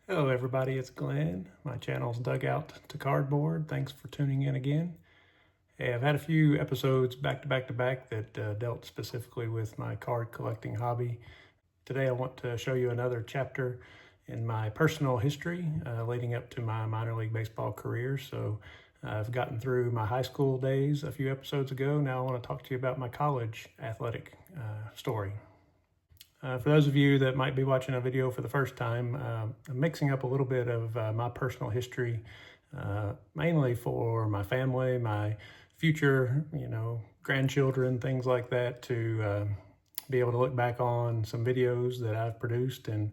Hello everybody, it's Glenn. My channel's Dugout to Cardboard. Thanks for tuning in again. Hey, I've had a few episodes back to back to back that dealt specifically with my card collecting hobby. Today I want to show you another chapter in my personal history leading up to my minor league baseball career. So I've gotten through my high school days a few episodes ago. Now I want to talk to you about my college athletic story. For those of you that might be watching a video for the first time, I'm mixing up a little bit of my personal history, mainly for my family, my future, grandchildren, things like that, to be able to look back on some videos that I've produced and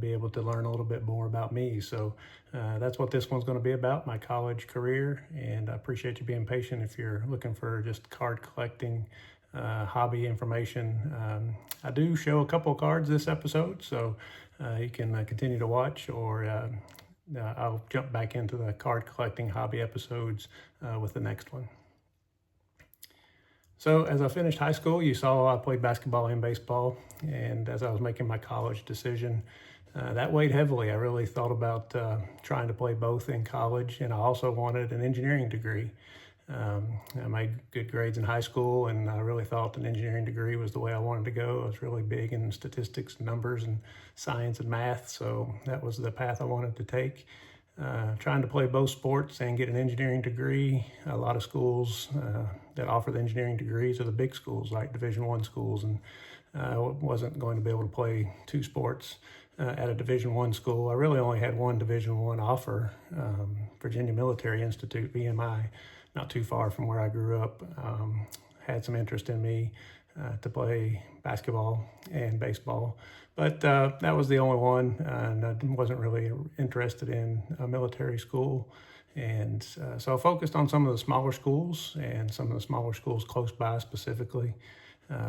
be able to learn a little bit more about me. So that's what this one's going to be about, my college career. And I appreciate you being patient if you're looking for just card collecting hobby information. I do show a couple cards this episode, so you can continue to watch, or I'll jump back into the card collecting hobby episodes with the next one. So as I finished high school, you saw I played basketball and baseball, and as I was making my college decision, that weighed heavily. I really thought about trying to play both in college, and I also wanted an engineering degree. I made good grades in high school, and I really thought an engineering degree was the way I wanted to go. I was really big in statistics, numbers, and science and math, so that was the path I wanted to take. Trying to play both sports and get an engineering degree. A lot of schools that offer the engineering degrees are the big schools, like Division I schools, and I wasn't going to be able to play two sports at a Division I school. I really only had one Division I offer, Virginia Military Institute, VMI, not too far from where I grew up. Had some interest in me to play basketball and baseball, but that was the only one, and I wasn't really interested in a military school. And so I focused on some of the smaller schools, and some of the smaller schools close by specifically.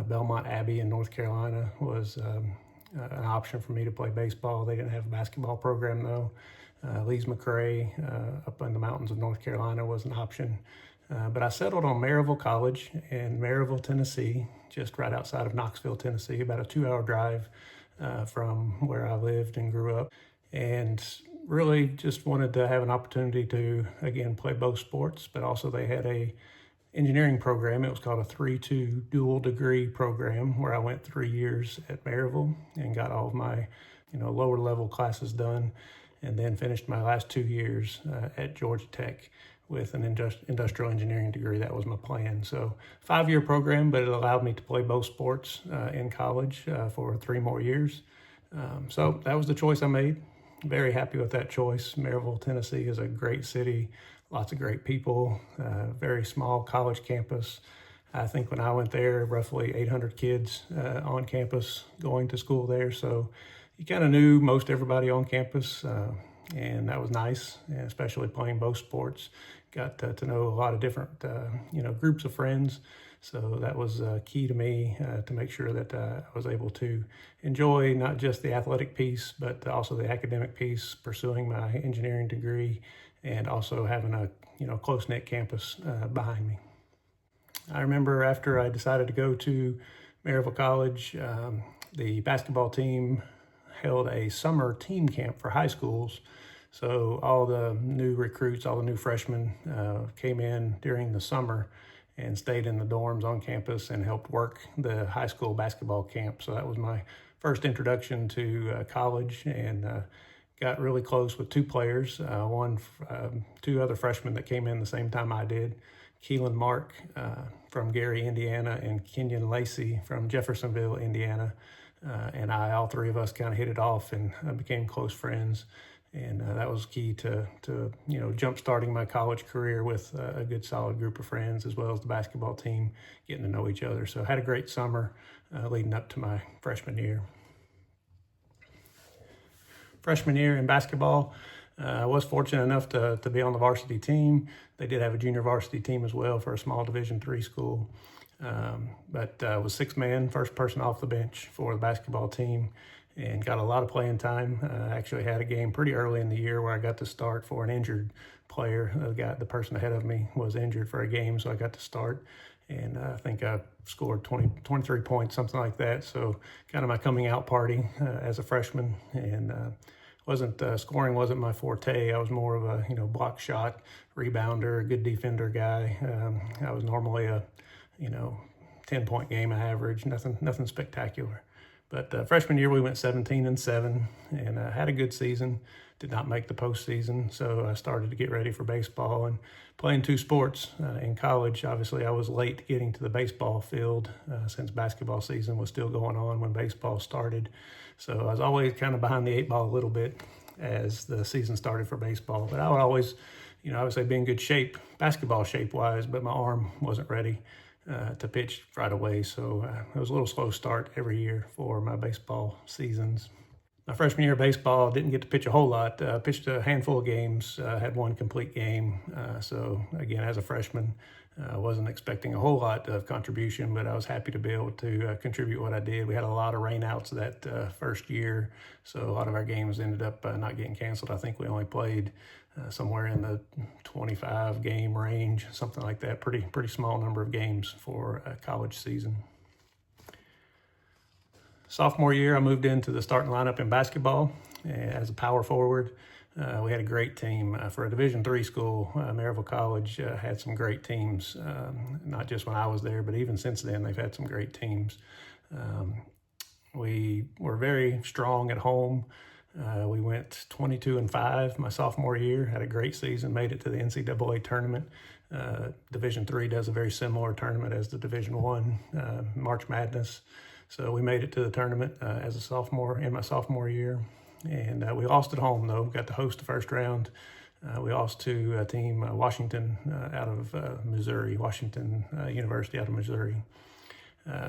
Belmont Abbey in North Carolina was an option for me to play baseball. They didn't have a basketball program though. Lees McRae up in the mountains of North Carolina was an option. But I settled on Maryville College in Maryville, Tennessee, just right outside of Knoxville, Tennessee, about a 2-hour drive from where I lived and grew up. And really just wanted to have an opportunity to, again, play both sports, but also they had a engineering program. It was called a 3-2 dual degree program, where I went 3 years at Maryville and got all of my, lower level classes done, and then finished my last 2 years at Georgia Tech with an industrial engineering degree. That was my plan. So 5-year program, but it allowed me to play both sports in college for 3 more years. So that was the choice I made. Very happy with that choice. Maryville, Tennessee is a great city, lots of great people, very small college campus. I think when I went there, roughly 800 kids on campus going to school there. So you kind of knew most everybody on campus, and that was nice, especially playing both sports. Got to know a lot of different, groups of friends. So that was key to me to make sure that I was able to enjoy not just the athletic piece, but also the academic piece, pursuing my engineering degree, and also having a close-knit campus behind me. I remember after I decided to go to Maryville College, the basketball team held a summer team camp for high schools. So all the new recruits, all the new freshmen came in during the summer and stayed in the dorms on campus and helped work the high school basketball camp. So that was my first introduction to college, and got really close with 2 players, 2 other freshmen that came in the same time I did. Keelan Mark from Gary, Indiana, and Kenyon Lacey from Jeffersonville, Indiana. And all 3 of us kind of hit it off and became close friends. And that was key to jump-starting my college career with a good solid group of friends, as well as the basketball team, getting to know each other. So I had a great summer leading up to my freshman year. Freshman year in basketball, I was fortunate enough to be on the varsity team. They did have a junior varsity team as well for a small Division III school. But I was 6th man, first person off the bench for the basketball team, and got a lot of playing time. Actually had a game pretty early in the year where I got to start for an injured player. The person ahead of me was injured for a game, so I got to start. And I think I scored 23 points, something like that. So kind of my coming out party as a freshman, and Scoring wasn't my forte. I was more of a block shot, rebounder, good defender guy. I was normally a 10-point game average, nothing spectacular. But freshman year we went 17-7 and had a good season. Did not make the postseason, so I started to get ready for baseball and playing two sports in college. Obviously, I was late getting to the baseball field since basketball season was still going on when baseball started. So I was always kind of behind the eight ball a little bit as the season started for baseball. But I would always, I would say be in good shape, basketball shape-wise, but my arm wasn't ready to pitch right away. So it was a little slow start every year for my baseball seasons. My freshman year of baseball, didn't get to pitch a whole lot. Pitched a handful of games, had one complete game. So again, as a freshman, I wasn't expecting a whole lot of contribution, but I was happy to be able to contribute what I did. We had a lot of rainouts that first year, so a lot of our games ended up not getting canceled. I think we only played somewhere in the 25 game range, something like that. Pretty small number of games for a college season. Sophomore year, I moved into the starting lineup in basketball as a power forward. We had a great team for a Division III school. Maryville College had some great teams, not just when I was there, but even since then, they've had some great teams. We were very strong at home. We went 22-5 my sophomore year, had a great season, made it to the NCAA tournament. Division III does a very similar tournament as the Division I, March Madness. So we made it to the tournament as a sophomore in my sophomore year. And we lost at home, though. Got to host the first round. We lost to a team, Washington, out of Missouri, Washington University out of Missouri.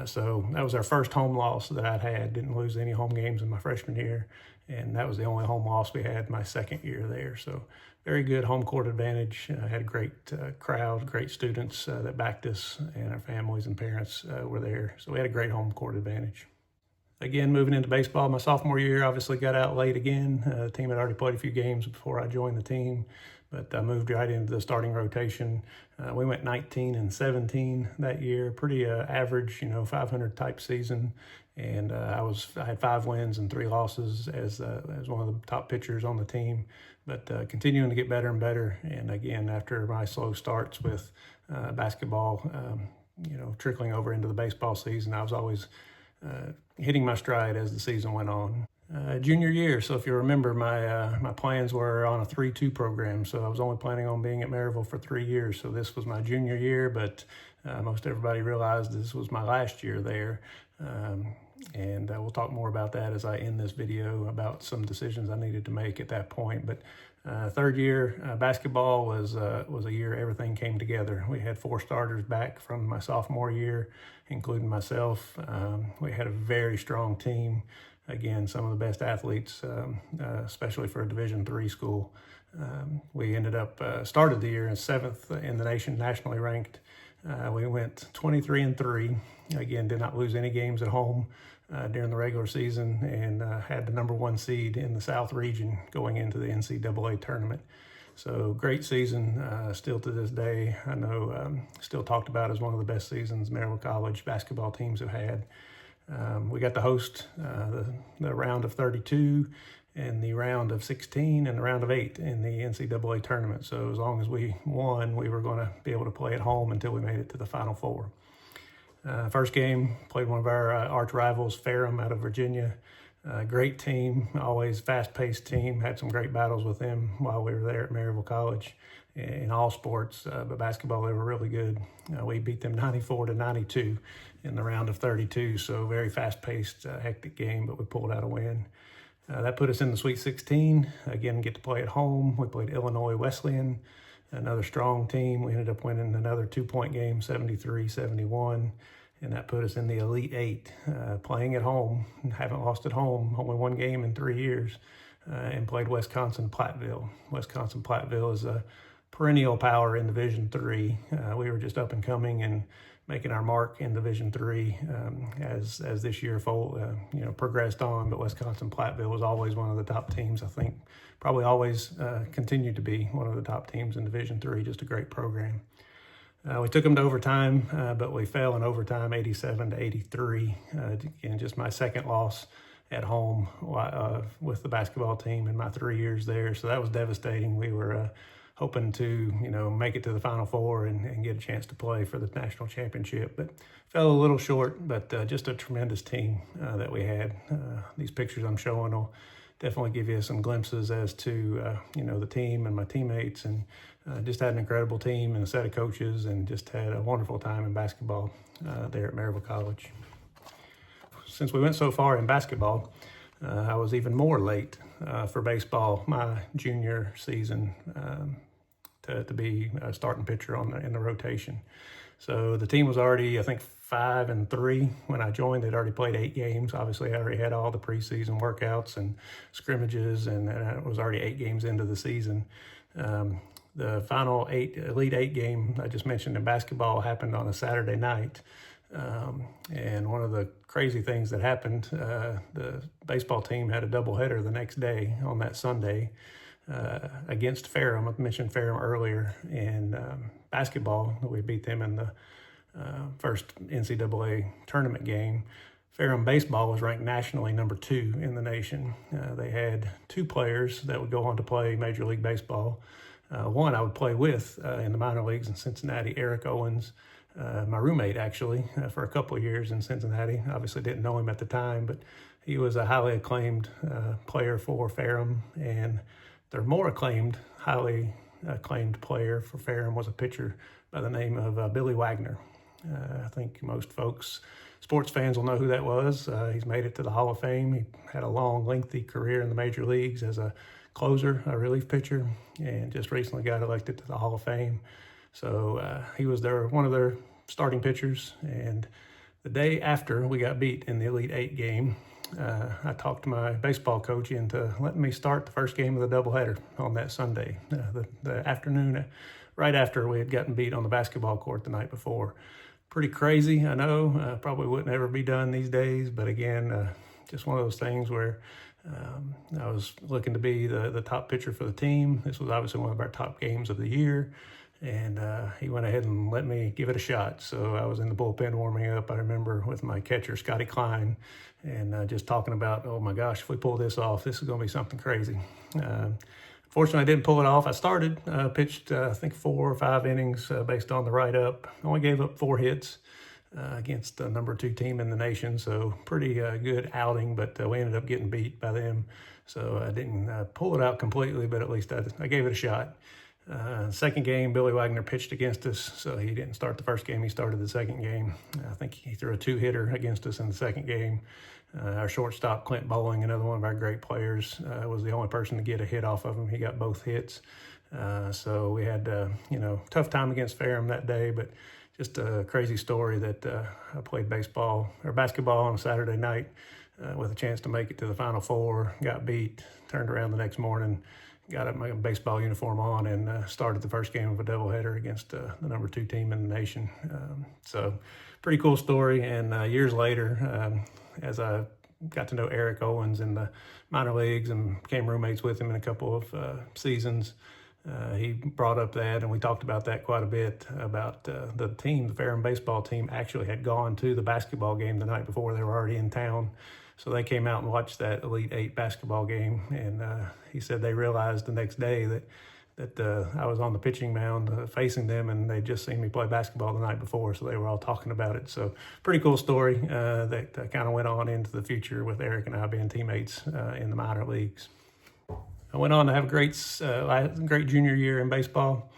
So that was our first home loss that I'd had. Didn't lose any home games in my freshman year. And that was the only home loss we had my second year there. So very good home court advantage. Had a great crowd, great students that backed us, and our families and parents were there. So we had a great home court advantage. Again, moving into baseball, my sophomore year, obviously got out late again. The team had already played a few games before I joined the team, but I moved right into the starting rotation. We went 19-17 that year, pretty average, 500 type season. And I had 5 wins and 3 losses as one of the top pitchers on the team, but continuing to get better and better. And again, after my slow starts with basketball, trickling over into the baseball season, I was always hitting my stride as the season went on. Junior year, so if you remember, my plans were on a 3-2 program, so I was only planning on being at Maryville for 3 years. So this was my junior year, but most everybody realized this was my last year there. And we'll talk more about that as I end this video about some decisions I needed to make at that point. But third year basketball was a year everything came together. We had 4 starters back from my sophomore year, including myself. We had a very strong team. Again, some of the best athletes, especially for a Division III school. We ended up started the year in 7th in the nation, nationally ranked. We went 23-3. Again, did not lose any games at home during the regular season, and had the #1 seed in the South region going into the NCAA tournament. So great season, still to this day. I know still talked about as one of the best seasons Maryville College basketball teams have had. We got to host the round of 32 and the round of 16 and the round of 8 in the NCAA tournament. So as long as we won, we were going to be able to play at home until we made it to the Final Four. First game, played one of our arch rivals, Ferrum out of Virginia. Great team, always fast-paced team. Had some great battles with them while we were there at Maryville College in all sports, but basketball, they were really good. We beat them 94-92 in the round of 32, so very fast-paced, hectic game, but we pulled out a win. That put us in the Sweet 16. Again, get to play at home. We played Illinois Wesleyan, another strong team. We ended up winning another 2-point game, 73-71. And that put us in the Elite 8, playing at home. Haven't lost at home, only 1 game in 3 years, and played Wisconsin-Platteville. Wisconsin-Platteville is a perennial power in Division III. We were just up and coming and making our mark in Division III as this year progressed on. But Wisconsin-Platteville was always one of the top teams. I think probably always continued to be one of the top teams in Division III. Just a great program. We took them to overtime, but we fell in overtime 87-83. Again, just my second loss at home with the basketball team in my 3 years there. So that was devastating. We were hoping to, make it to the Final Four and get a chance to play for the national championship, but fell a little short. But just a tremendous team that we had. These pictures I'm showing will definitely give you some glimpses as to, the team and my teammates, and just had an incredible team and a set of coaches, and just had a wonderful time in basketball there at Maryville College. Since we went so far in basketball, I was even more late for baseball my junior season to be a starting pitcher in the rotation. So the team was already, I think, 5-3 when I joined. They'd already played 8 games. Obviously, I already had all the preseason workouts and scrimmages, and it was already 8 games into the season. The final Elite 8 game I just mentioned in basketball happened on a Saturday night. And one of the crazy things that happened, the baseball team had a doubleheader the next day on that Sunday against Ferrum. I mentioned Ferrum earlier in basketball. We beat them in the first NCAA tournament game. Ferrum baseball was ranked nationally number 2 in the nation. They had 2 players that would go on to play Major League Baseball. One I would play with in the minor leagues in Cincinnati, Eric Owens, my roommate actually, for a couple of years in Cincinnati. Obviously didn't know him at the time, but he was a highly acclaimed player for Ferrum, and their more highly acclaimed player for Ferrum was a pitcher by the name of Billy Wagner. I think most folks, sports fans, will know who that was. He's made it to the Hall of Fame. He had a long, lengthy career in the major leagues as a closer, a relief pitcher, and just recently got elected to the Hall of Fame. So he was one of their starting pitchers. And the day after we got beat in the Elite 8 game, I talked to my baseball coach into letting me start the first game of the doubleheader on that Sunday, the afternoon, right after we had gotten beat on the basketball court the night before. Pretty crazy, I know. Probably wouldn't ever be done these days, but again, just one of those things where I was looking to be the top pitcher for the team. This was obviously one of our top games of the year, and he went ahead and let me give it a shot. So I was in the bullpen warming up, I remember, with my catcher, Scotty Klein, and just talking about, oh my gosh, if we pull this off, this is going to be something crazy. Fortunately, I didn't pull it off. I started, pitched, I think 4 or 5 innings based on the write-up. Only gave up 4 hits against the number 2 team in the nation. So pretty good outing, but we ended up getting beat by them. So I didn't pull it out completely, but at least I gave it a shot. Second game, Billy Wagner pitched against us, so he didn't start the first game. He started the second game. I think he threw a 2-hitter against us in the second game. Our shortstop, Clint Bowling, another one of our great players, was the only person to get a hit off of him. He got both hits. So we had, tough time against Ferrum that day, but just a crazy story that I played basketball on a Saturday night with a chance to make it to the Final Four, got beat, turned around the next morning, got my baseball uniform on, and started the first game of a doubleheader against the number 2 team in the nation. So pretty cool story. And years later, as I got to know Eric Owens in the minor leagues and became roommates with him in a couple of seasons, he brought up that, and we talked about that quite a bit, about the team, the Ferrum baseball team, actually had gone to the basketball game the night before. They were already in town. So they came out and watched that Elite 8 basketball game, and he said they realized the next day that I was on the pitching mound facing them, and they'd just seen me play basketball the night before, so they were all talking about it. So pretty cool story that kind of went on into the future with Eric and I being teammates in the minor leagues. I went on to have a great junior year in baseball.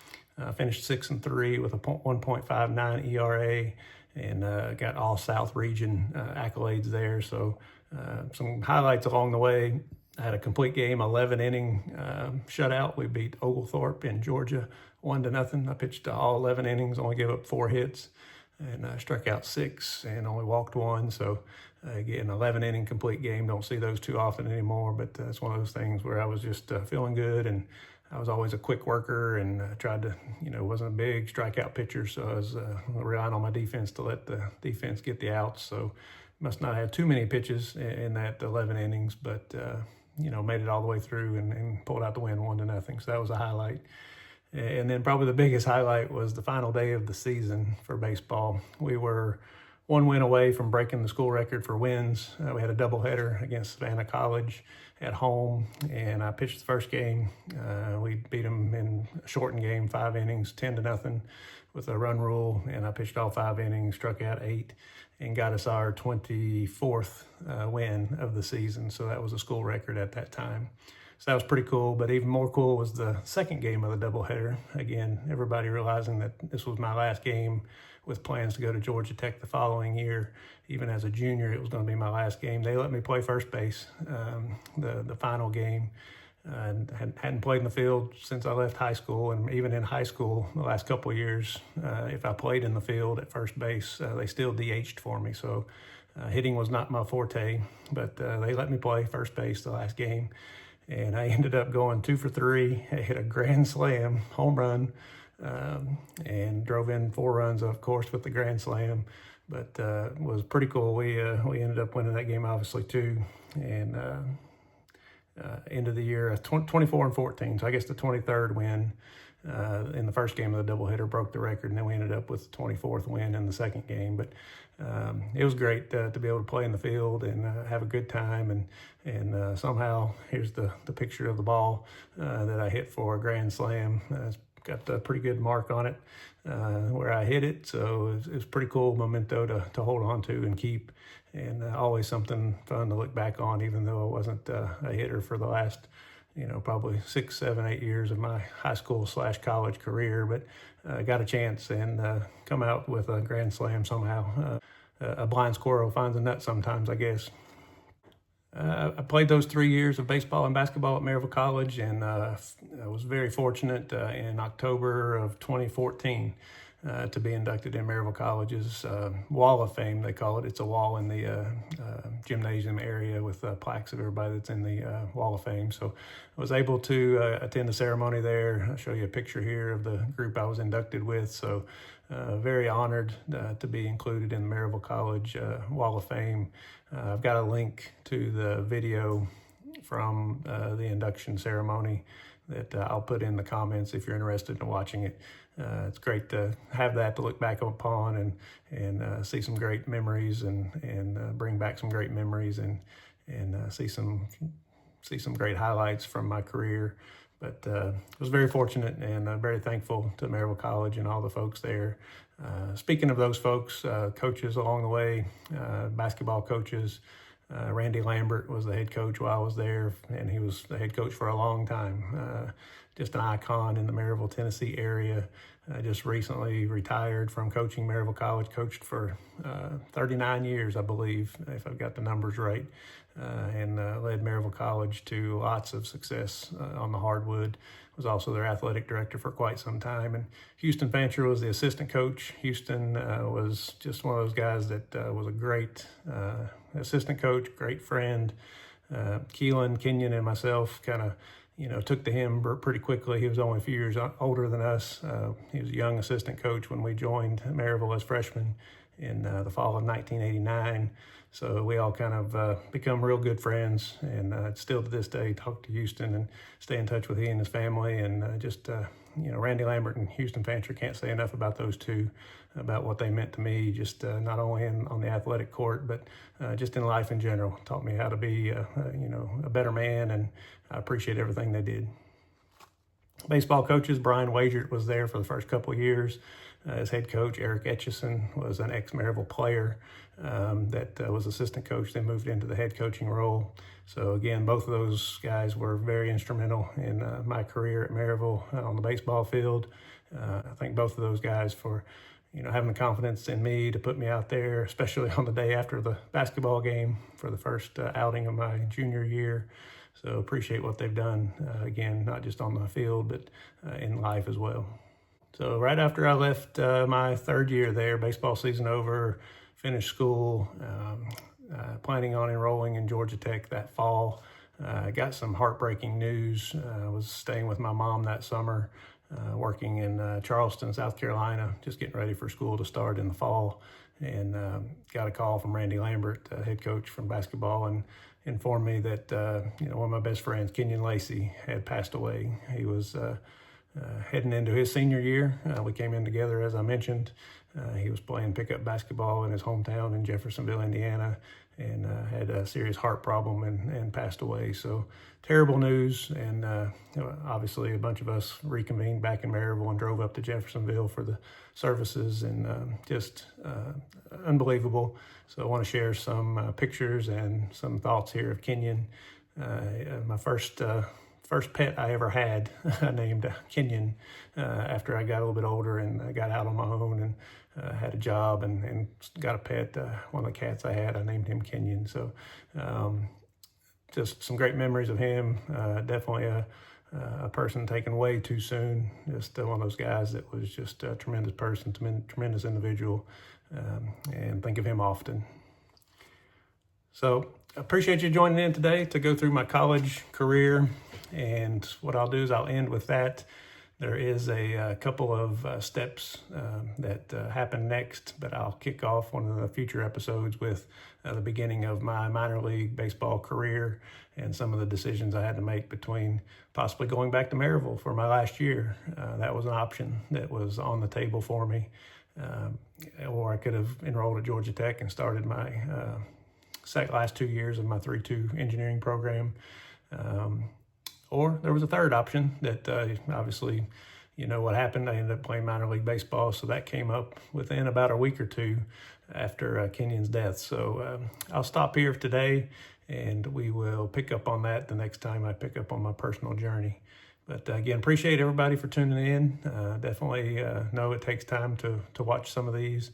Finished 6-3 with a 1.59 ERA, and got all South region accolades there. So some highlights along the way. I had a complete game, 11-inning shutout. We beat Oglethorpe in Georgia 1-0. I pitched all 11 innings, only gave up 4 hits, and struck out 6 and only walked 1. So again, 11-inning complete game. Don't see those too often anymore, but it's one of those things where I was just feeling good, and I was always a quick worker, and tried to, wasn't a big strikeout pitcher, so I was relying on my defense to let the defense get the outs. So must not have too many pitches in that 11 innings, but made it all the way through and pulled out the win 1-0. So that was a highlight. And then probably the biggest highlight was the final day of the season for baseball. We were one win away from breaking the school record for wins. We had a doubleheader against Savannah College at home, and I pitched the first game. We beat them in a shortened game, 5 innings, 10-0 with a run rule, and I pitched all 5 innings, struck out 8, and got us our 24th win of the season. So that was a school record at that time. So that was pretty cool, but even more cool was the second game of the doubleheader. Again, everybody realizing that this was my last game with plans to go to Georgia Tech the following year. Even as a junior, it was going to be my last game. They let me play first base the final game. Hadn't played in the field since I left high school, and even in high school, the last couple of years, if I played in the field at first base, they still DH'd for me. So hitting was not my forte, but they let me play first base the last game. And I ended up going 2 for 3. I hit a grand slam home run, and drove in 4 runs, of course, with the grand slam. But it was pretty cool. We ended up winning that game, obviously, too. And end of the year, 24-14. So I guess the 23rd win in the first game of the doubleheader broke the record, and then we ended up with the 24th win in the second game. But it was great to be able to play in the field and have a good time. And somehow, here's the picture of the ball that I hit for a grand slam. It's got a pretty good mark on it where I hit it. So it was pretty cool memento to hold on to and keep. And always something fun to look back on, even though I wasn't a hitter for the last, probably 6, 7, 8 years of my high school / college career. But got a chance and come out with a grand slam somehow. A blind squirrel finds a nut sometimes, I guess. I played those 3 years of baseball and basketball at Maryville College, and I was very fortunate in October of 2014 to be inducted in Maryville College's Wall of Fame, they call it. It's a wall in the gymnasium area with plaques of everybody that's in the Wall of Fame. So I was able to attend the ceremony there. I'll show you a picture here of the group I was inducted with. So very honored to be included in the Maryville College Wall of Fame. I've got a link to the video from the induction ceremony that I'll put in the comments if you're interested in watching it. It's great to have that to look back upon and see some great memories and bring back some great memories and see some great highlights from my career. But I was very fortunate and very thankful to Maryville College and all the folks there. Speaking of those folks, coaches along the way, basketball coaches, Randy Lambert was the head coach while I was there, and he was the head coach for a long time. Just an icon in the Maryville, Tennessee area. Just recently retired from coaching Maryville College, coached for 39 years, I believe, if I've got the numbers right, and led Maryville College to lots of success on the hardwood. Was also their athletic director for quite some time. And Houston Fancher was the assistant coach. Houston was just one of those guys that was a great assistant coach, great friend. Keelan, Kenyon, and myself kind of took to him pretty quickly. He was only a few years older than us. He was a young assistant coach when we joined Maryville as freshmen in the fall of 1989. So we all kind of become real good friends, and still to this day talk to Houston and stay in touch with he and his family. And Randy Lambert and Houston Fancher, can't say enough about those two, about what they meant to me, just not only on the athletic court, but just in life in general. Taught me how to be a better man, and I appreciate everything they did. Baseball coaches, Brian Wagert was there for the first couple of years. As head coach, Eric Etchison was an ex-Maryville player that was assistant coach, then moved into the head coaching role. So again, both of those guys were very instrumental in my career at Maryville on the baseball field. I thank both of those guys for having the confidence in me to put me out there, especially on the day after the basketball game for the first outing of my junior year. So appreciate what they've done, again, not just on the field, but in life as well. So right after I left my third year there, baseball season over, finished school, planning on enrolling in Georgia Tech that fall. I got some heartbreaking news. I was staying with my mom that summer, working in Charleston, South Carolina, just getting ready for school to start in the fall, and got a call from Randy Lambert, head coach from basketball, and informed me that one of my best friends, Kenyon Lacey, had passed away. He was heading into his senior year. We came in together, as I mentioned. He was playing pickup basketball in his hometown in Jeffersonville, Indiana, and had a serious heart problem and passed away. So terrible news. And obviously a bunch of us reconvened back in Maryville and drove up to Jeffersonville for the services, and just unbelievable. So I want to share some pictures and some thoughts here of Kenyon. My first pet I ever had, I named Kenyon after I got a little bit older and I got out on my own and had a job and got a pet. One of the cats I had, I named him Kenyon. So just some great memories of him. Definitely a person taken way too soon. Just one of those guys that was just a tremendous person, tremendous individual, and think of him often. So I appreciate you joining in today to go through my college career. And what I'll do is I'll end with that. There is a couple of steps that happen next, but I'll kick off one of the future episodes with the beginning of my minor league baseball career and some of the decisions I had to make between possibly going back to Maryville for my last year. That was an option that was on the table for me. Or I could have enrolled at Georgia Tech and started my last 2 years of my 3-2 engineering program. Or there was a third option that obviously, you know what happened. I ended up playing minor league baseball, so that came up within about a week or two after Kenyon's death. So I'll stop here today, and we will pick up on that the next time I pick up on my personal journey. But again, appreciate everybody for tuning in. Definitely know it takes time to watch some of these.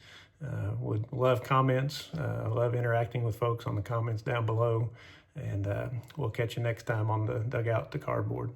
Would love comments, love interacting with folks on the comments down below. And we'll catch you next time on the Dugout to Cardboard.